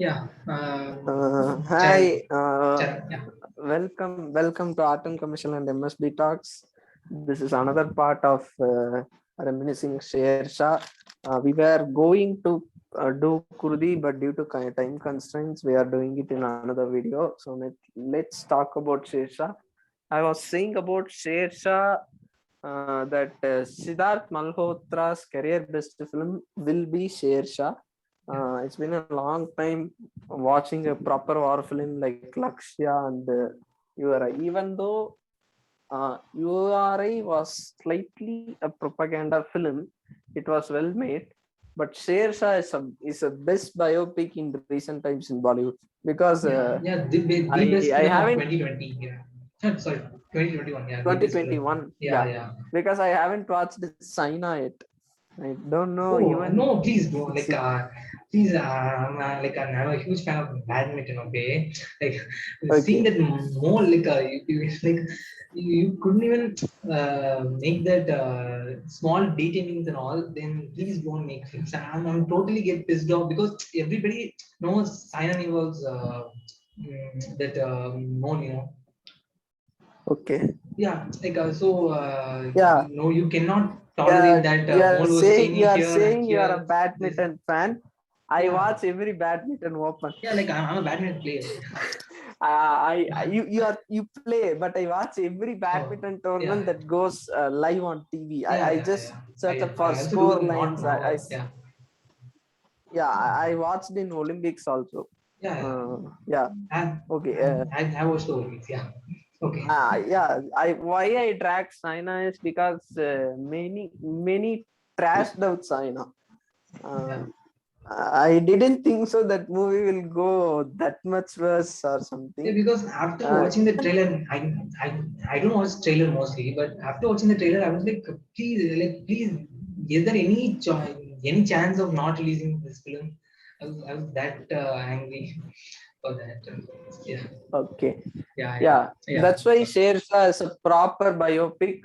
Yeah. Hi, Yeah. welcome to Art and Commercial and MSB Talks. This is another part of reminiscing Sher Shah. We were going to do Kurdi, but due to time constraints, we are doing it in another video. So let's talk about Sher Shah. I was saying about Sher Shah that Siddharth Malhotra's career best film will be Sher Shah. It's been a long time watching a proper war film like Lakshya and URI. Even though URI was slightly a propaganda film, it was well made. But Sher Shah is a best biopic in the recent times in Bollywood because The best I film of haven't 2020. Yeah. Sorry, 2021. Yeah, the best film. 2021, Yeah, yeah, yeah. because I haven't watched Saina yet. I don't know Oh even no, please don't it's like please I'm a huge fan of badminton. Okay, like seeing okay. that more like like you couldn't even make that small detailings and all. Then please don't make films. I'm totally get pissed off because everybody knows Saina Nehwal's that more Okay. yeah like so Yeah. no you cannot tolerate Yeah. that You are mole was saying staying you are here and saying you are a here this badminton fan. I yeah watch every badminton open. yeah like I'm a badminton player. You play, but I watch every Oh badminton tournament yeah that goes live on TV. yeah I yeah just yeah search up for I also do score that not lines. now yeah Yeah, I watched in Olympics also. yeah yeah Yeah. I, Okay. I watched the Olympics yeah okay Yeah, I why I drag China is because many trashed out China. yeah Um, I didn't think so that movie will go that much worse or yeah something. because after watching the trailer I I don't watch trailer mostly but after watching the trailer I was please is there any chance of not releasing this film I was that angry for that yeah Okay, yeah yeah yeah, yeah that's why Shershah is a proper biopic,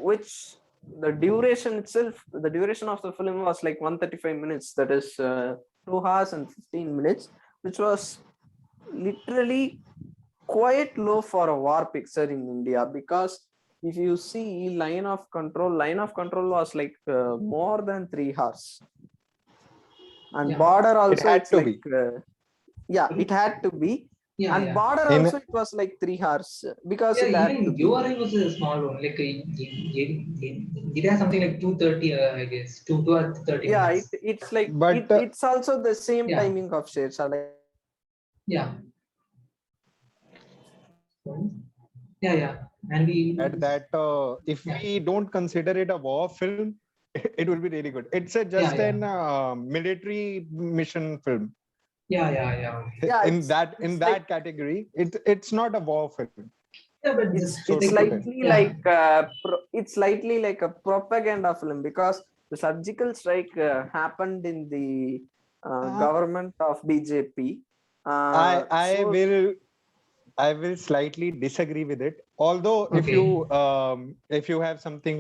which the duration of the film was like 135 minutes. That is 2 hours and 15 minutes, which was literally quite low for a war picture in India because if you see Line of Control was like more than 3 hours, and yeah Border It also had it's to like be. yeah, it Sorry? had to be, Yeah and yeah Border In also it was like 3 hours because yeah it had to even be. URI was a small one like it has something like 230 I guess 2 to 30 Yeah, minutes it's like but it's also the same yeah timing of Shershah. Like yeah yeah yeah and we that if yeah we don't consider it a war film, it will be really good. It's yeah just yeah an military mission film. yeah yeah yeah yeah, In it's like that category, it's not a war film, yeah but so it's to like put it. slightly yeah like it's slightly like a propaganda film because the surgical strike happened in the Uh, government of BJP. I I So will I will slightly disagree with it. Although okay if you have something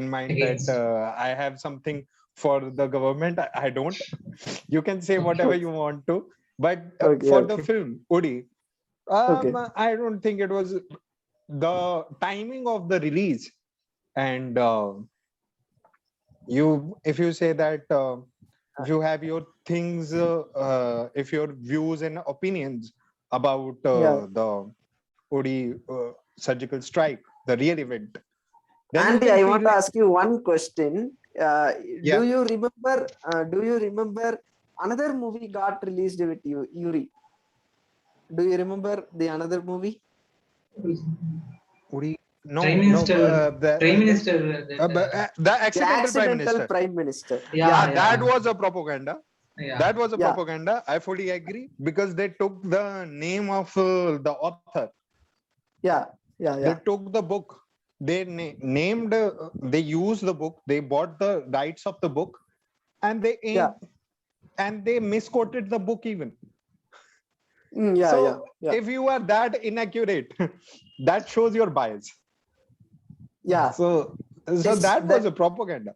in mind that against I have something for the government, I don't. You can say whatever okay you want to. But okay, for the okay, film Udi, okay. I don't think it was the timing of the release. And you, if you say that if you have your things, if your views and opinions about Yeah, the Odi surgical strike, the real event, then you Andy, can I feel want to like, ask you one question. yeah, Do you remember another movie got released with you, Yuri? Do you remember the another movie? Odi, prime no, no, minister prime minister that the The accidental prime accidental minister. prime minister. Yeah, yeah that yeah was a propaganda. yeah That was a Yeah, propaganda. I fully agree because they took the name of the author. yeah, yeah, They yeah, took the book. They named. They used the book. They bought the rights of the book, and yeah, they misquoted the book even. yeah, yeah, So yeah. if you are that inaccurate, that shows your bias. Yeah. So This that was that a propaganda.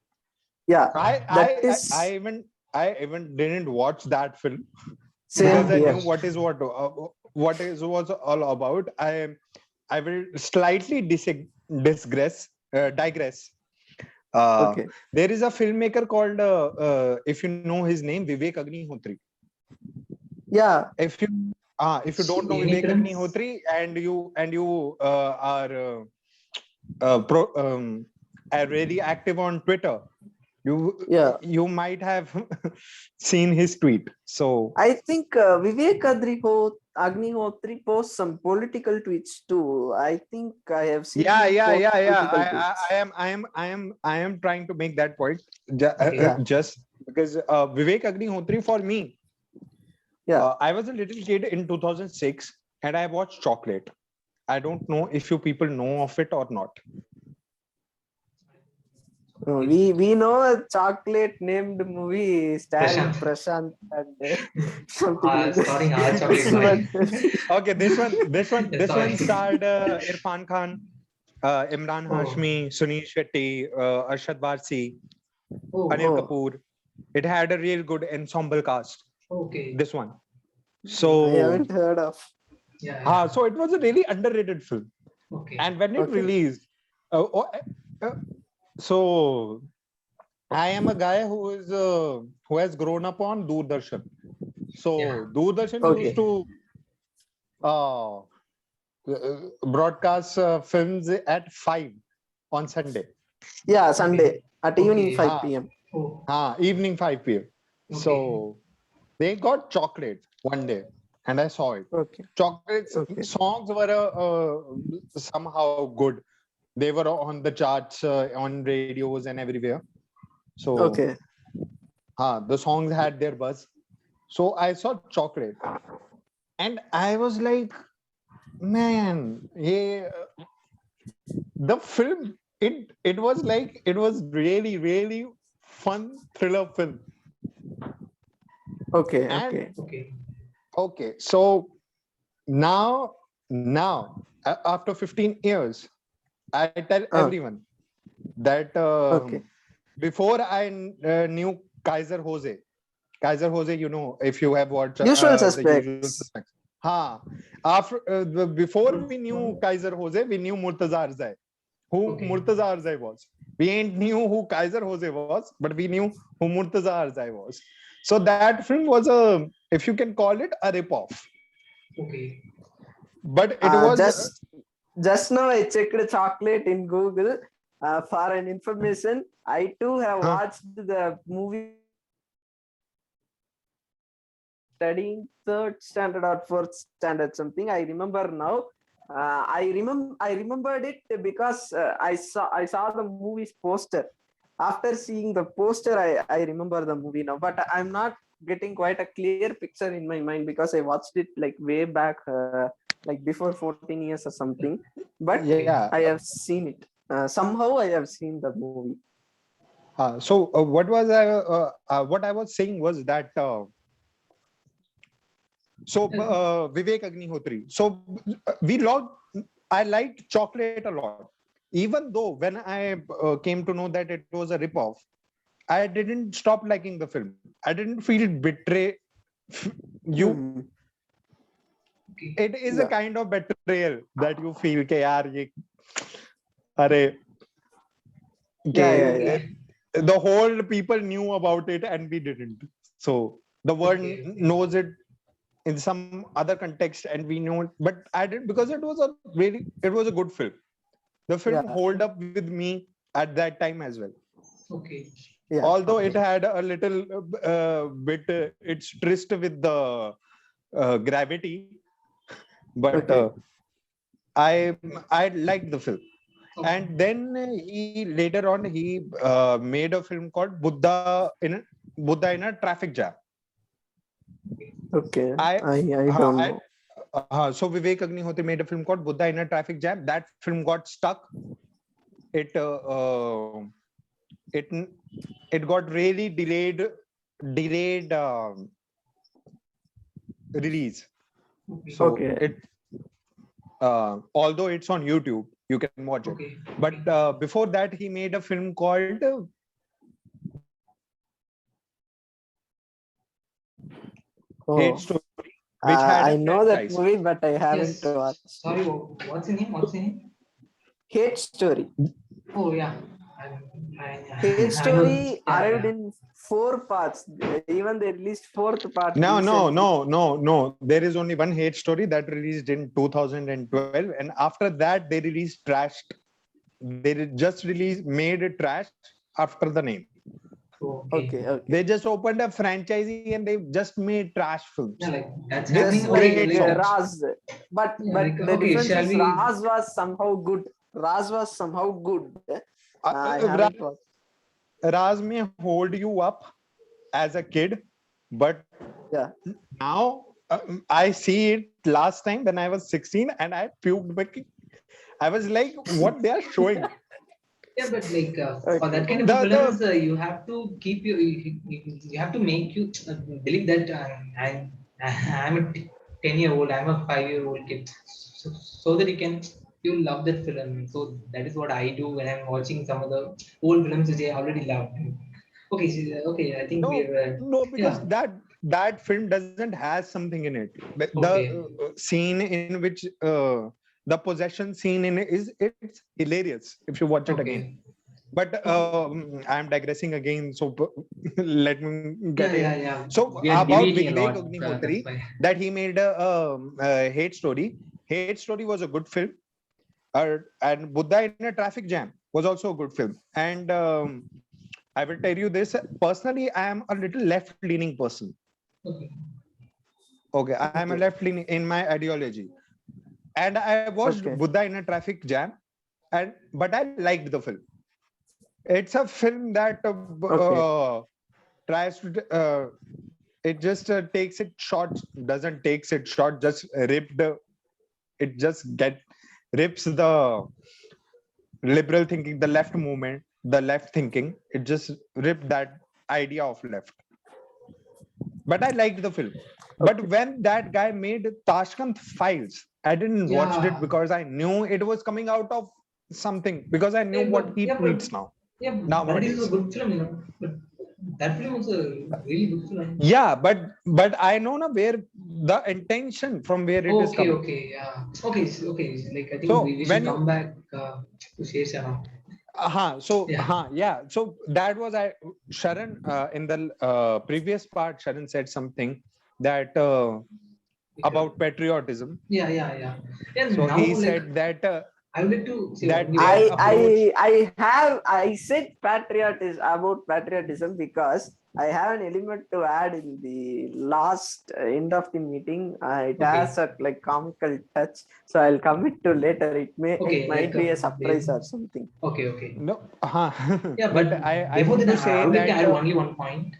yeah, I that I I, I is even I even didn't watch that film. because I here. knew what is was all about. I will slightly digress. Okay. There is a filmmaker called, if you know his name, Vivek Agnihotri. Yeah. If you don't know Any Vivek films? Agnihotri and you are really active on Twitter, Yeah. you might have seen his tweet. So I think Vivek Agnihotri posts some political tweets too. I think I have seen yeah, him yeah, post yeah, yeah. political tweets. I am trying to make that point. Okay. Yeah. Just because Vivek Agnihotri, for me, Yeah. I was a little kid in 2006 and I watched Chocolate. I don't know if you people know of it or not. We know a chocolate named movie starring Prashant. Prashant and something like Starring that. our chocolate boy. Okay, this Sorry. one starred Irfan Khan, Imran Oh. Hashmi, Sunil Shetty, Arshad Varsi, Oh. Anil Oh. Kapoor. It had a real good ensemble cast. Okay. This one. I So haven't heard of. Yeah. so it was a really underrated film. Okay. And when it Okay. released, so I am a guy who has grown up on Doordarshan. So Yeah. Doordarshan Okay. used to uh, broadcast films at 5 on Sunday. Yeah, Sunday at evening Okay. 5 p.m. Oh. Evening 5 p.m. Okay. So they got Chocolate one day and I saw it. Okay. Chocolate's Okay. songs were somehow good. They were on the charts, on radios and everywhere. So Okay. the songs had their buzz. So I saw Chocolate and I was like, man, yeah, the film, it was really fun thriller film. Okay. And Okay. okay, so now after 15 years, I tell everyone that Okay. before I knew Kaiser Jose, you know, if you have watched Usual the Usual Suspects. Suspects. Before we knew Kaiser Jose, we knew Murtaza Arzai. Who Okay. Murtaza Arzai was. We ain't knew who Kaiser Jose was, but we knew who Murtaza Arzai was. So that film was if you can call it, a rip-off. Okay. But it was just now I checked Chocolate in Google for an information. I too have watched the movie studying third standard or fourth standard something. I remember now. I remembered it because I saw the movie's poster. After seeing the poster, I remember the movie now. But I'm not getting quite a clear picture in my mind because I watched it like way back, like before 14 years or something. But yeah. I have seen it. Somehow I have seen the movie. So what I was saying was that Vivek Agnihotri. So I liked Chocolate a lot. Even though when I came to know that it was a rip-off, I didn't stop liking the film. I didn't feel betray you. Okay. It is a kind of betrayal that you feel ke yaar ye are the whole people knew about it and we didn't. So the world knows it in some other context and we know it, but I did because it was a good film. The film hold up with me at that time as well. Okay. Yeah. Although it had a little bit, it's tryst with the gravity, but I liked the film. Okay. And then later on he made a film called Buddha in a Traffic Jam. Okay. I don't know. So Vivek Agnihotri made a film called Buddha in a Traffic Jam. That film got stuck. It got really delayed release. So it although it's on YouTube, you can watch it. But before that, he made a film called Hate Story which had I a know that franchise. movie, but I haven't Yes. watched. Sorry, what's the name? What's the name? Hate Story. Oh yeah. I, Hate I know. Story Yeah, arrived yeah. in 4 parts. Even they released fourth part No, no, recently. no. There is only one hate story that released in 2012, and after that they released trashed. Just released made it trash after the name. Okay. Okay. They just opened a franchisee and they just made trash Yeah, films like that's with happening. Just Okay, great like like songs. Raz. But yeah, like the okay. difference Shall is we? Raz was somehow good. Raz was somehow good. I Ra- haven't watched. Raz may hold you up as a kid, but Yeah. now I see it last time when I was 16 and I puked. I was like, what they are showing? Yeah, but like for that Okay. kind of The films, you have to keep you have to make you believe that I'm a 10-year-old, I'm a 5-year-old kid, so that you love that film. So that is what I do when I'm watching some of the old films which I already love. Okay, okay, I think no, we're no, because yeah, that film doesn't has something in it. The okay, scene in which the possession scene in it is it's hilarious if you watch it again. okay, But okay. I'm digressing again, so let me get Yeah, in. yeah, yeah. So We are about deviating a Vivek lot. That's Agnihotri, why. that he made a hate story. Hate story was a good film, and Buddha in a traffic jam was also a good film. And I will tell you this personally, I am a little left-leaning person. Okay, Okay, I am a Okay. left-leaning in my ideology, and I watched Okay. Buddha in a traffic jam, and but I liked the film. It's a film that Okay. tries to it just takes it short, doesn't takes it short, just ripped it just get rips the liberal thinking, the left movement, the left thinking. It just ripped that idea of left. But I liked the film. But Okay. when that guy made Tashkent Files, I didn't watch it yeah. because I knew it was coming out of something, because I knew what he Yeah, but tweets now yeah, but it is a nowadays. good film, But that film was a really good film. Yeah, but I know now where the intention from where it is Okay, coming. okay, yeah. Okay, okay. Like I think So we should when come you back to Shersha now. Yeah, yeah, so that was I Sharon in the previous part. Sharon said something that because, about patriotism. yeah. And So now he like said that I would like to say that only their one. approach. I said patriotism about patriotism because I have an element to add in the last end of the meeting. It Okay, has a like comical touch, so I'll commit to later. It okay, might like be a surprise or something. okay. No, Yeah, but but I before want that, to I say would like to that add only one point.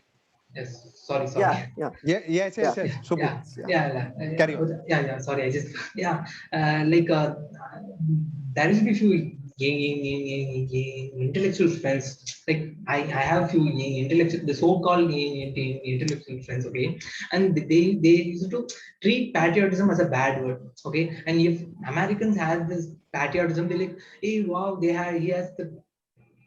Yes, sorry. Yeah, yeah, yes, yeah, Yeah, Subbu, yeah. carry on. Sorry, I just yeah, like there will be few intellectual friends. Like I have few intellectual, the so-called intellectual friends. Okay, and they used to treat patriotism as a bad word. Okay, and if Americans had this patriotism, they like, hey, wow, he has the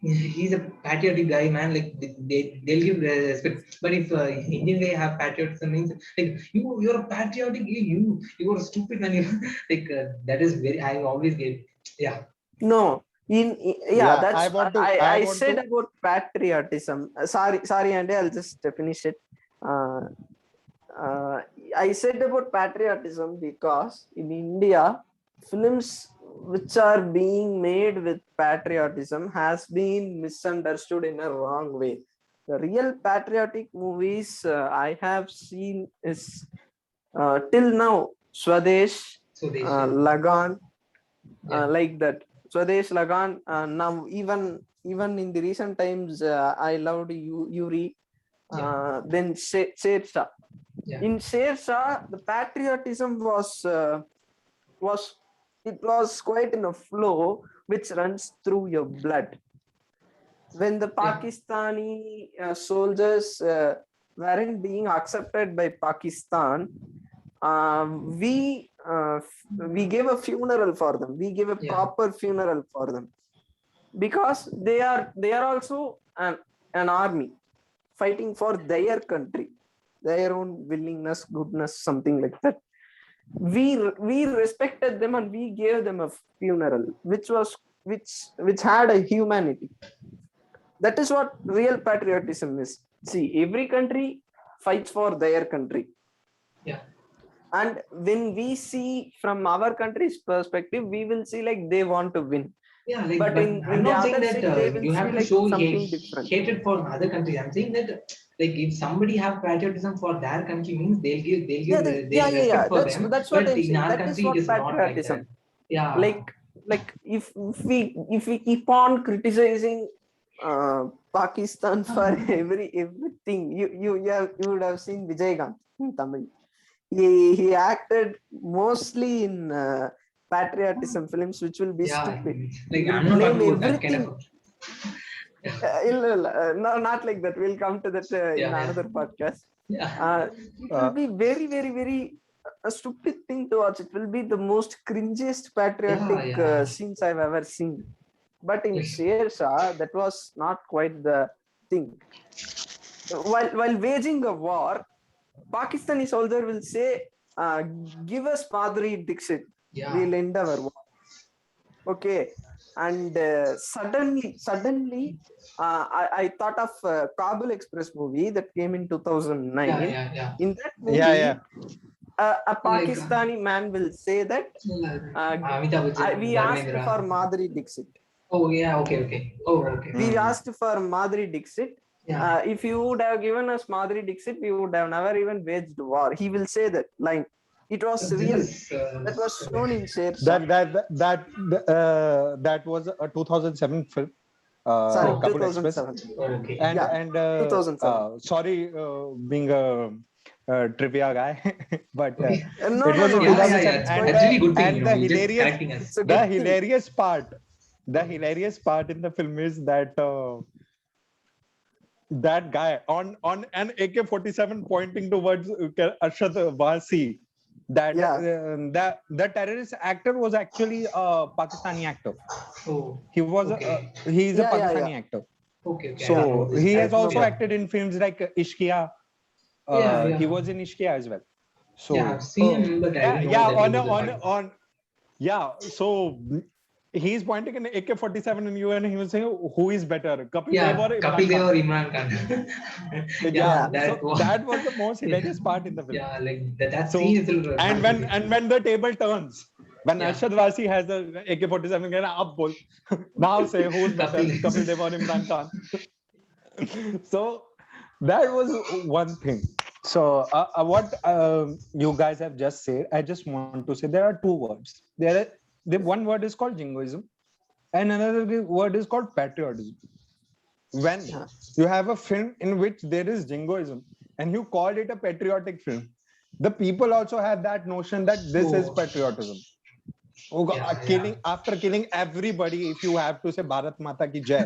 he's a patriotic guy, man. Like they'll give respect. But if Indian guy have patriotism means like you're a patriotic, you are stupid, man. You like that is very. I always get yeah. No, yeah, Yeah, that's I I want said to. about patriotism. Sorry, Andy, I'll just finish it. Uh, uh, I said about patriotism because in India, films which are being made with patriotism has been misunderstood in a wrong way. The real patriotic movies I have seen is till now Swadesh, So they share. Lagan, Yeah, like that. Swadesh, Lagan. Now even in the recent times, I loved Yuri. yeah, Then Sher Shah. yeah, In Sher Shah, the patriotism was it was quite in a flow which runs through your blood. When the yeah, Pakistani soldiers weren't being accepted by Pakistan, we gave a funeral for them. We gave a yeah, proper funeral for them because they are also an army fighting for their country, their own willingness, goodness, something like that. we respected them and we gave them a funeral, which had a humanity. That is what real patriotism is. See, every country fights for their country. Yeah. And when we see from our country's perspective, we will see like they want to win. Yeah, like, But in I'm the not saying other that side, they will you have see to like show something different. hatred for another country. I'm saying that like if somebody have patriotism for their country means they'll give respect for them. That's what But I'm in saying. our That is country, it what is not like that. patriotism. Yeah. Like if we keep on criticizing Pakistan for everything, you would have seen Vijaykanth in Tamil. He acted mostly in patriotism films, which will be stupid. Like He will I'm not blame talking about that kind everything. No, not like that. We'll come to that in another podcast. It will be very, very, very a stupid thing to watch. It will be the most cringiest patriotic scenes I've ever seen. But in Sher Shah, that was not quite the thing. While waging a war, Pakistani soldier will say, "Give us Madhuri Dixit. We'll end our war." Okay, and suddenly, I thought of Kabul Express movie that came in 2009. In that movie, a Pakistani man will say that we asked for Madhuri Dixit. Oh yeah, okay. Oh okay. We asked for Madhuri Dixit. If you would have given us Madhuri Dixit, we would have never even waged war. He will say that line. It was real. That was shown in Sher Shah. That was a 2007 film. Sorry, Kabul 2007. Express. Okay. And 2007. sorry, being a trivia guy, but No, it was in 2007. That's really good thing. And the hilarious hilarious part in the film is that that guy on an AK-47 pointing towards Arshad Wasi. The terrorist actor was actually a Pakistani actor. Oh, He's a Pakistani actor. Okay. So he has also acted in films like Ishqiya. He was in Ishqiya as well. So I've seen him, but I didn't know so he's pointing an AK-47 in you, and he was saying, "Who is better, Kapil Dev or Imran Khan?" That was the most hilarious part in the film. Yeah, like that scene is. And when the table turns, when Arshad Wasi has the AK-47 gun, up bol. Now say who's better, Kapil Dev or Imran Khan? So that was one thing. So what you guys have just said, I just want to say there are two words. One word is called jingoism, and another word is called patriotism. When you have a film in which there is jingoism and you call it a patriotic film, the people also have that notion that this is patriotism. After killing everybody, if you have to say Bharat Mata ki Jai,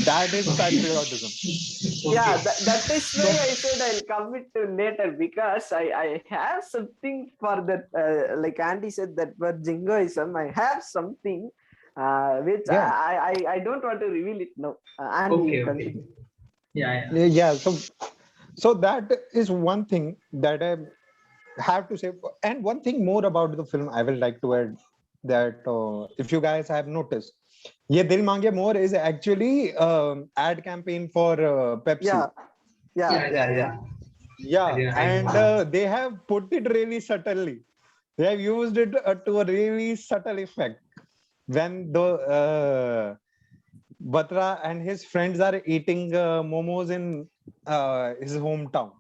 that is patriotism. That is why I said I'll come it to later, because I have something for that. Like Andy said, that word jingoism, I have something which I don't want to reveal it now. Andy, So that is one thing that I have to say. And one thing more about the film I will like to add, that if you guys have noticed, Ye Dil Mange More is actually ad campaign for Pepsi. And they have put it really subtly. They have used it to a really subtle effect. When the Batra and his friends are eating momos in his hometown.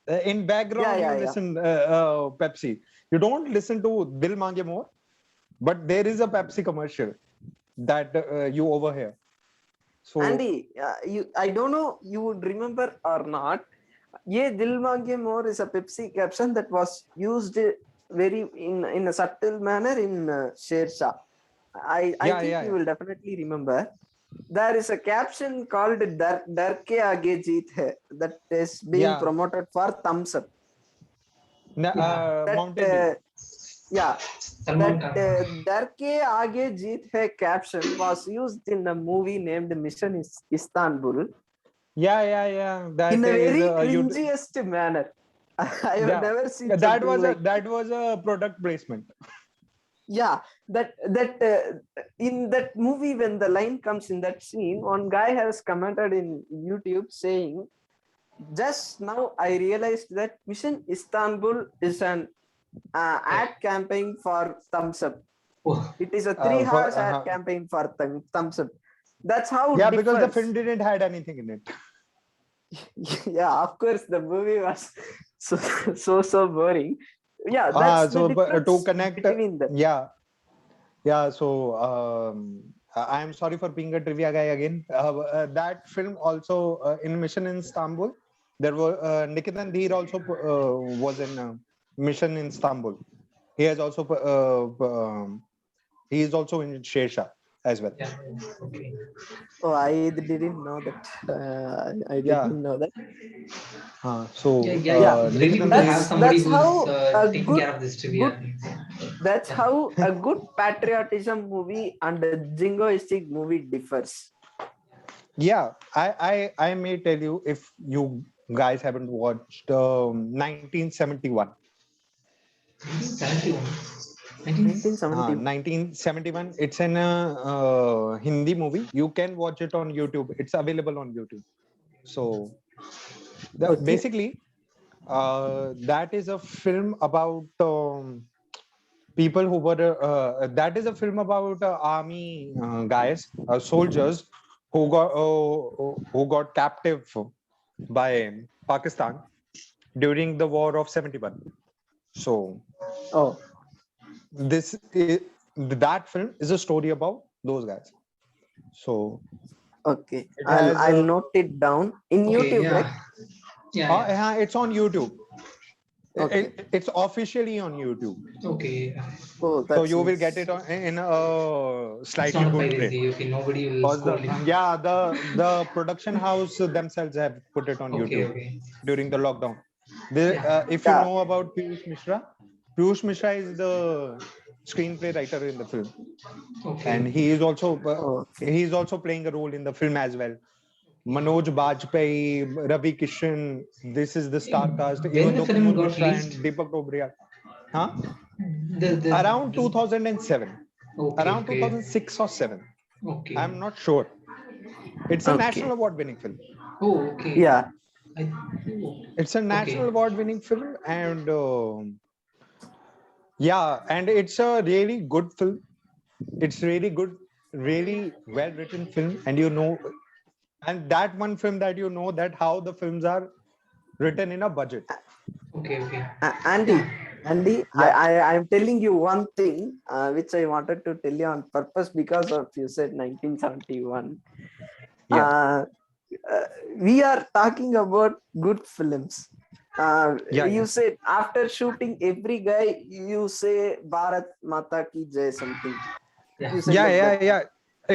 In background, you listen Pepsi. You don't listen to Dil Mange More, but there is a Pepsi commercial that you overhear. So Andy, I don't know you would remember or not. Ye Dil Mange More is a Pepsi caption that was used very in a subtle manner in Sher Shah. I think you will definitely remember. There is a caption called Dar Ke Aage Jeet Hai that is being promoted for Thumbs Up. Mountain That Dar Ke Aage Jeet Hai caption was used in a movie named Mission Istanbul. That in a very cringiest manner. I have Yeah. never seen That something was like that was a product placement. yeah that in that movie when the line comes in that scene, one guy has commented in YouTube saying, just now I realized that Mission Istanbul is an ad campaign for Thumbs Up. Oh, It is a 3 hours ad Uh-huh. campaign for Thumbs Up. That's how Yeah, it because the differs. film didn't had anything in it. Yeah, of course the movie was so boring. Yeah, that's the So but difference to connect, between them. yeah, yeah. So I am sorry for being a trivia guy again. That film also in Mission in Istanbul, there were Nikitan Dheer also was in Mission in Istanbul. He has also he is also in Shersha as well. yeah. Okay. Oh, I didn't know that. I Yeah. didn't know that. So Yeah, yeah. Yeah, It's really Nikitan good to have Dheer, somebody that's who's how a taking good care of this good trivia things. that's Yeah. how a good patriotism movie and a jingoistic movie differs. yeah, I may tell you if you guys haven't watched 1971. 1971. 19... 1970. 1971. It's an Hindi movie. You can watch it on YouTube. It's available on YouTube. So Okay. basically, that is a film about people who were. That is a film about army guys, soldiers who got captive by Pakistan during the war of 71. So Oh, this is, that film is a story about those guys. So okay. it I'll has I'll note it down in Okay, YouTube, right? yeah. Yeah. it's on YouTube. Okay. It's officially on YouTube. Okay. Oh, So that's you will get nice. it in a It's slightly not a good rate. piracy. Okay, nobody will Because scold you. the production house themselves have put it on Okay, YouTube okay. during the lockdown. Yeah. If you Yeah. know about Piyush Mishra is the screenplay writer in the film, Okay. and Okay. he is also playing a role in the film as well. Manoj Bajpayee, Ravi Kishan, this is the star cast. When Even the though film Kumar got Mishra released? and Deepak Dobriyal, huh? The Around 2007, Okay, around okay. 2006 or 7. Okay. I'm not sure. It's a Okay. national award winning film. Oh, okay. Yeah. I, It's a national okay. award winning film, and yeah, and it's a really good film. It's really good, really well written film, and and that one film that that how the films are written in a budget. Okay, okay. Andy, Yeah. Andy, Yeah. I'm telling you one thing which I wanted to tell you on purpose because of you said 1971. Yeah. We are talking about good films. Yeah, You yeah. said after shooting every guy, you say Bharat Mata Ki Jai something. Yeah. You said Yeah, like yeah, that. yeah.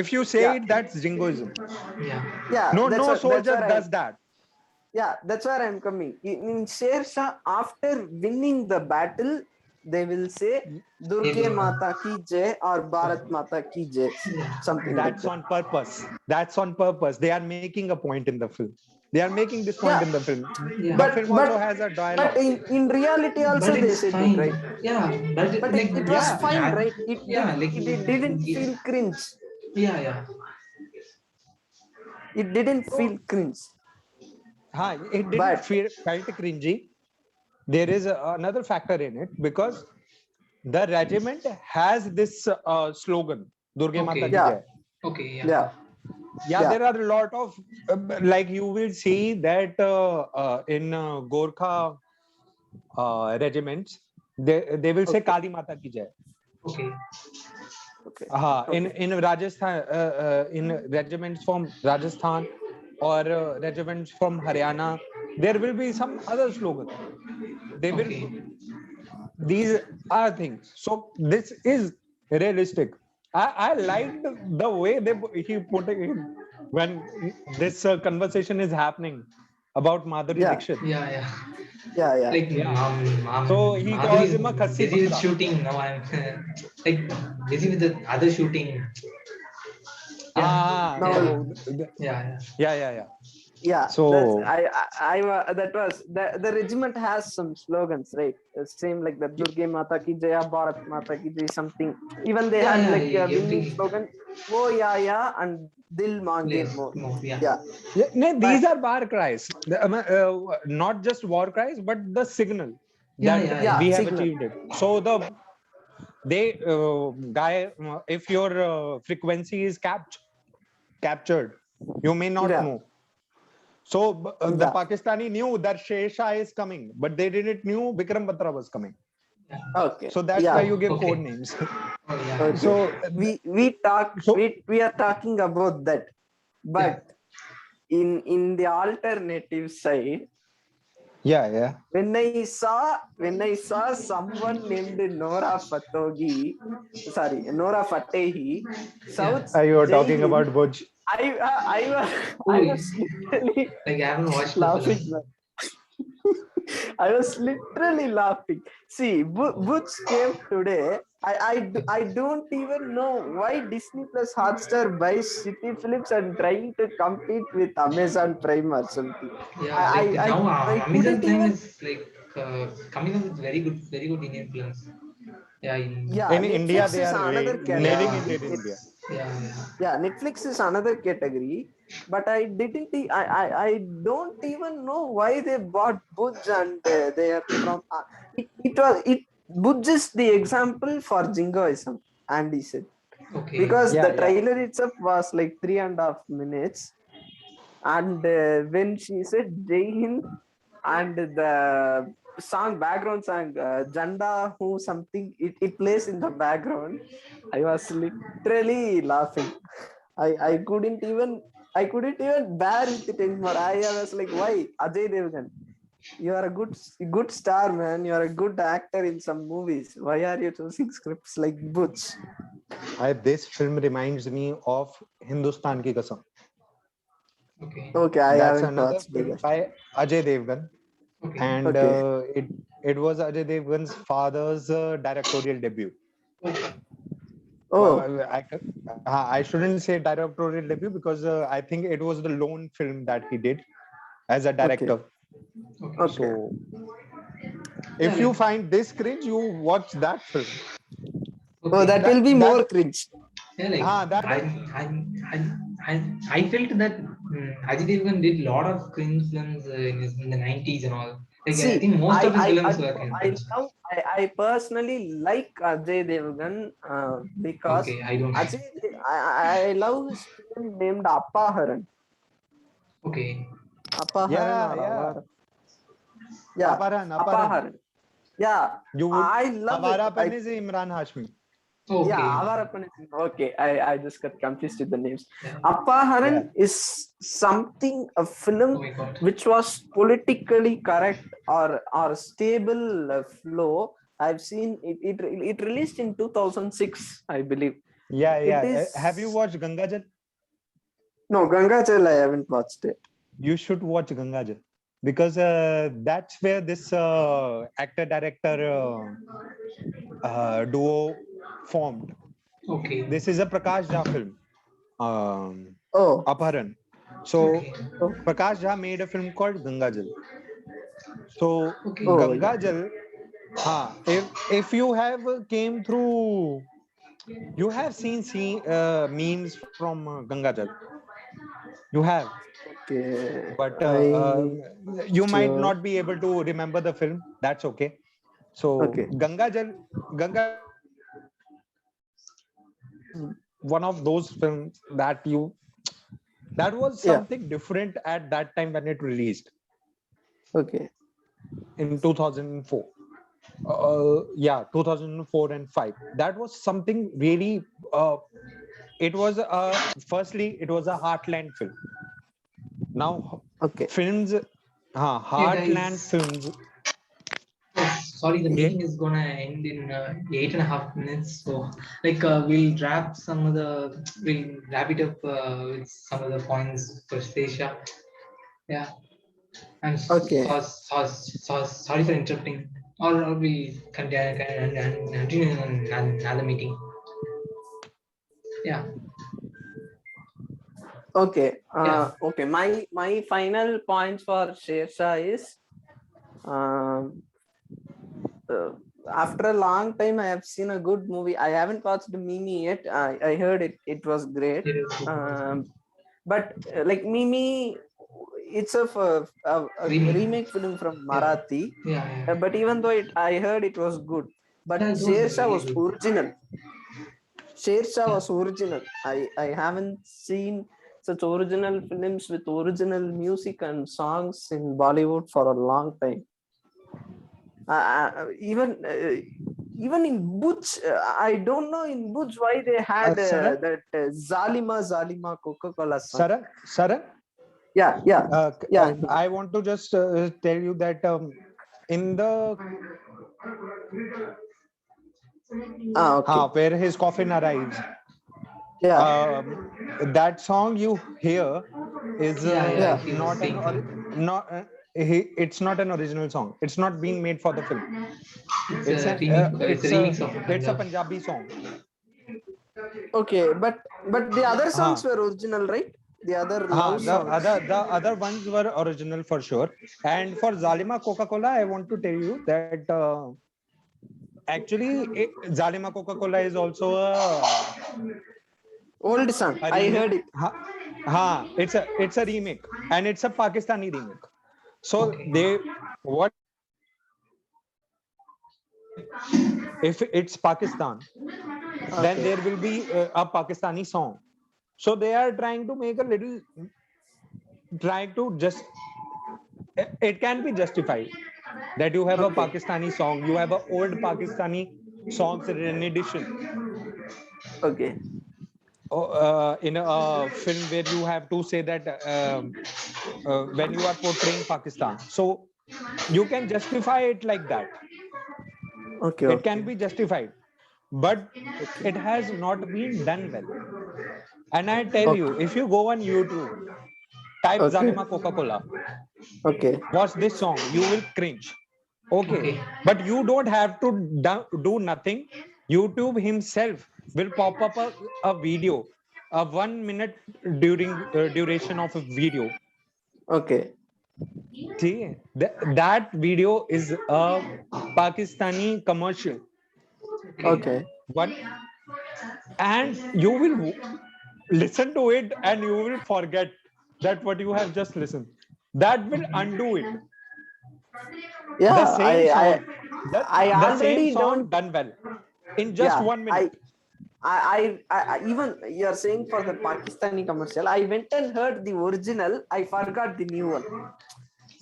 If you say Yeah. it, that's jingoism. Yeah. Yeah, No, that's no what, that's soldier where does that. yeah, that's where I'm coming. In Sher Shah, after winning the battle, they will say Durge Mata Ki Jai or Bharat Mata Ki Jai, Yeah. something like That's that. on purpose. That's on purpose. They are making a point in the film. They are making this point Yeah, in the film. Yeah. The film also has a but dialogue. in reality also But they it's said that, fine. right? Yeah. But But like it was Yeah, fine, right? yeah, like It didn't feel cringe. yeah. It didn't so feel cringe. it didn't But felt cringy. There is another factor in it because the regiment has this slogan, Durga Mata Okay. Ki yeah, Jai. Okay, yeah. yeah, Yeah, there are a lot of like you will see that in Gorkha regiments, they will say okay, Kali Mata Ki Jai. Okay. okay, In Rajasthan, in regiments from Rajasthan or regiments from Haryana, there will be some other slogan. They will. Okay. These are things. So this is realistic. I liked the way he put it in when this conversation is happening about Madhuri yeah, Dixit. Yeah. yeah. Like Yeah. So he Madhuri calls is him a khassi busy with basta. shooting now. I'm like busy with the other shooting. Yeah. Ah, Yeah. Now, so Yeah. yeah. Yeah, So that was the regiment has some slogans, right? Same like the Durga Mata ki Jaya, Bharat Mata ki Jai, something. Even they Yeah, had yeah, like a winning every slogan, "Wo ya and Dil Mange place, Mo." yeah. Yeah, yeah, no, these but are war cries. Not just war cries, but the signal Yeah, that yeah, yeah, we yeah. have signal. achieved it. So they guy, if your frequency is captured, you may not Yeah, know. So the yeah. Pakistani knew that Sher Shah is coming, but they didn't knew Vikram Batra was coming. Yeah. Okay, So that's why yeah. you give code Okay. names. Oh, yeah. Okay. So so We are talking about that, Yeah. but in the alternative side, yeah. when I saw someone named Nora Fatogi, sorry, Nora Fatehi, Yeah. South You are Jai talking Hind, about Bhuj. I was Oh, I was literally like I haven't watched the film. laughing. Man. I was literally laughing. See, Butch came today. I don't even know why Disney Plus Hotstar buys City Films and trying to compete with Amazon Prime or something. Yeah, like now I Amazon couldn't Prime even. is like coming up with very good Indian films. Yeah, Yeah, In India, Netflix they is are another nailing yeah, it category. in India. yeah. Yeah, Netflix is another category, but I didn't. I don't even know why they bought Budge and they are from. It Budge is the example for jingoism, Andy said, Okay. because the Yeah. trailer itself was like 3.5 minutes, and when she said Jai Hind and the song background song Janda who something it plays in the background, I was literally laughing. I couldn't even bear with it anymore. I was like, why Ajay Devgan? You are a good star, man. You are a good actor in some movies. Why are you choosing scripts like Butch? This film reminds me of Hindustan Ki Kasam. Okay. Okay, I That's haven't another watched film that. by Ajay Devgan, Okay. and Okay. it was Ajay Devgan's father's directorial debut. Okay. Oh, I shouldn't say directorial debut because I think it was the lone film that he did as a okay. director. Okay. Okay. So Yeah, if you like find this cringe, you watch that film. Oh, okay. that will be That more cringe. Yeah, like that I I I I, I felt that Ajay Devgan did a lot of cringe films in the 90s and all. Like I See, think most of his films were I cringe. love, I personally like Ajay Devgan because Okay, I don't. I love his film named Appaharan. Okay. Appaharan yeah or yeah Avar. Yeah, Aparan. Appaharan. Yeah, You would I love it. Avarapan is Imran Hashmi. Yeah, Okay. Avarapan is okay. I just got confused with the names. Yeah. Yeah. Appaharan is something a Oh film my god. which was politically correct or stable flow. I've seen it released in 2006, I believe. It Yeah. is Have you watched Gangajal? no Ganga Chal. I haven't watched it. You should watch Gangajal because that's where this actor director duo formed. Okay. This is a Prakash Jha film, Oh, Aparan. So Okay. oh, Prakash Jha made a film called Gangajal. So Okay. oh, yeah. Gangajal, if you have came through, you have seen memes from Gangajal. You have, Okay, but I you might sure. not be able to remember the film. That's okay. So Okay. Ganga is one of those films that was Yeah. something different at that time when it released Okay. in 2004. Yeah, 2004 and 5. That was something really. It was firstly, it was a heartland film. Now, Okay. films, Hey heartland guys. films. Oh, sorry, the Yeah, meeting is gonna end in 8.5 minutes. So, like, we'll wrap it up with some of the points for Stacia. Yeah, I'm Okay. sorry for interrupting. Or we continue in another meeting. Yeah. Okay. Yeah. Okay. My final points for Shersha is um, uh, after a long time I have seen a good movie. I haven't watched Mimi yet. I heard it was great. It is good movie. But like Mimi, it's a Remake. remake film from Yeah. Marathi. Yeah. But even though I heard it was good, but Yeah, it was Shersha really was good. original. Shersha Yeah. was original. I haven't seen such original films with original music and songs in Bollywood for a long time. Even in Butch, I don't know in Butch why they had Saran, that Zalima Coca-Cola song. Saran, Yeah. I want to just tell you that in the Okay. where his coffin arrives, Yeah. that song you hear is Yeah. Yeah. He was not saying that. not it's not an original song. It's not being made for the film. It's a remake. It's a remix of a It's a Punjab. Punjabi song. Okay, but the other songs Huh. were original, right? The other love songs. The other ones were original for sure. And for Zalima Coca-Cola, I want to tell you that actually Zalima Coca-Cola is also Old song. a I remake. heard it. It's a remake, and it's a Pakistani remake. So Okay. what if it's Pakistan, then Okay. there will be a Pakistani song. So they are trying to make a little, trying to just, it can be justified that you have a Okay. Pakistani song, you have a old Pakistani songs in addition. Okay. In a film where you have to say that when you are portraying Pakistan, so you can justify it like that. Okay. It Okay. can be justified, but it has not been done well. And I tell you, if you go on YouTube, type Okay. Zalima Coca-Cola, Okay. watch this song, you will cringe. Okay, Okay. but you don't have to do nothing. YouTube himself will pop up a video, a 1 minute duration of a video. Okay. See, that video is a Pakistani commercial. Okay. One, and you will listen to it and you will forget that what you have just listened. That will undo it. The Yeah. same song, I the same already song don't. done well in just Yeah. 1 minute. I even you're saying for the Pakistani commercial, I went and heard the original. I forgot the new one.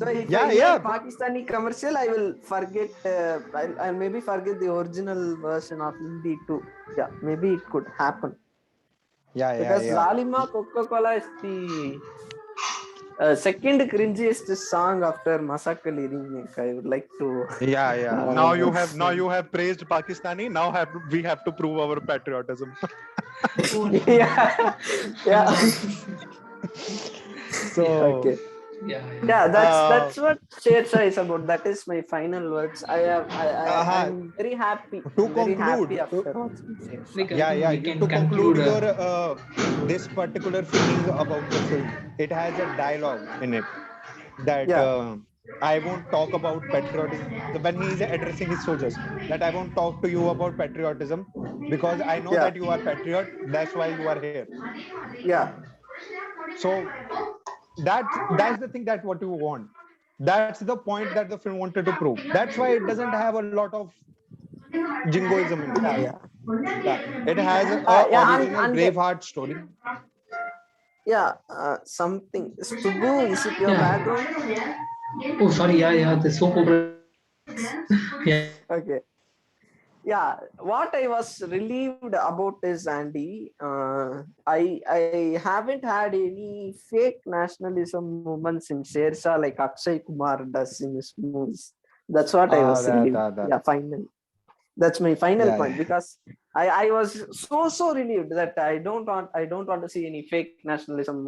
So if I hear Pakistani commercial, I will forget. I'll maybe forget the original version of Hindi too. Yeah, maybe it could happen. Because Zalima Coca-Cola is the second cringiest song after Masakali remake. I would like to. Now you have praised Pakistani. Now we have to prove our patriotism. Yeah. So okay. Yeah. That's what Shersha is about. That is my final words. I'm very happy. To very conclude, happy after watching Shersha. To conclude your this particular feeling about the film, it has a dialogue in it that I won't talk about patriotism when he is addressing his soldiers. That I won't talk to you about patriotism because I know that you are patriot. That's why you are here. Yeah. So that's the thing that what you want. That's the point that the film wanted to prove. That's why it doesn't have a lot of jingoism in it. It has a original Braveheart story. Something. Subbu, is it your background? Oh, sorry. Yeah. The soap opera. Yeah. Okay. Yeah, what I was relieved about is Andy. I haven't had any fake nationalism moments in Shersha like Akshay Kumar does in his movies. That's what I was relieved. Yeah, finally. That's my final point because I was so relieved that I don't want to see any fake nationalism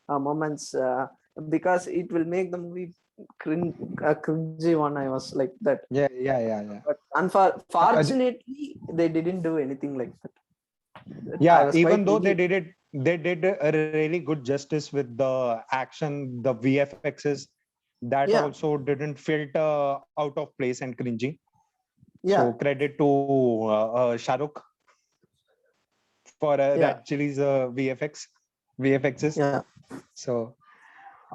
moments because it will make the movie cringy one. I was like that. But unfortunately, they didn't do anything like that. Even though they did it they did a really good justice with the action, the VFXs. That Yeah. also didn't felt out of place and cringy. Yeah. So credit to Shah Rukh for Yeah. Red Chili's VFXs. Yeah. So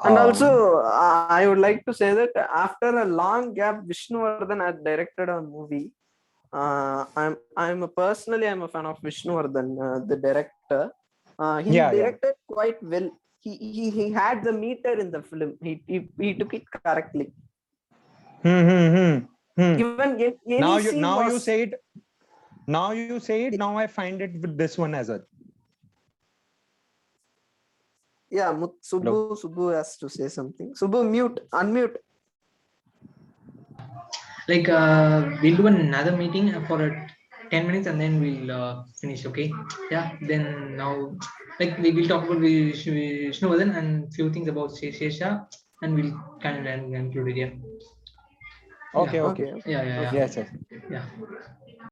And um, also, I would like to say that after a long gap, Vishnuvardhan had directed a movie. I'm a fan of Vishnuvardhan, the director. He yeah, yeah. directed quite well. He had the meter in the film. He took it correctly. Even Now any you scene now you was, say it. Now you say it. Now I find it with this one as well. yeah. Subbu has to say something. Subbu, unmute. Like we'll do another meeting for 10 minutes and then we'll finish. Okay. Yeah. Then now, like we will talk about Vishnuvardhan and few things about Shesha, and we'll kind of conclude it. Yeah. Okay, Yeah. okay. Okay. Yeah. Yes, yes. Yeah.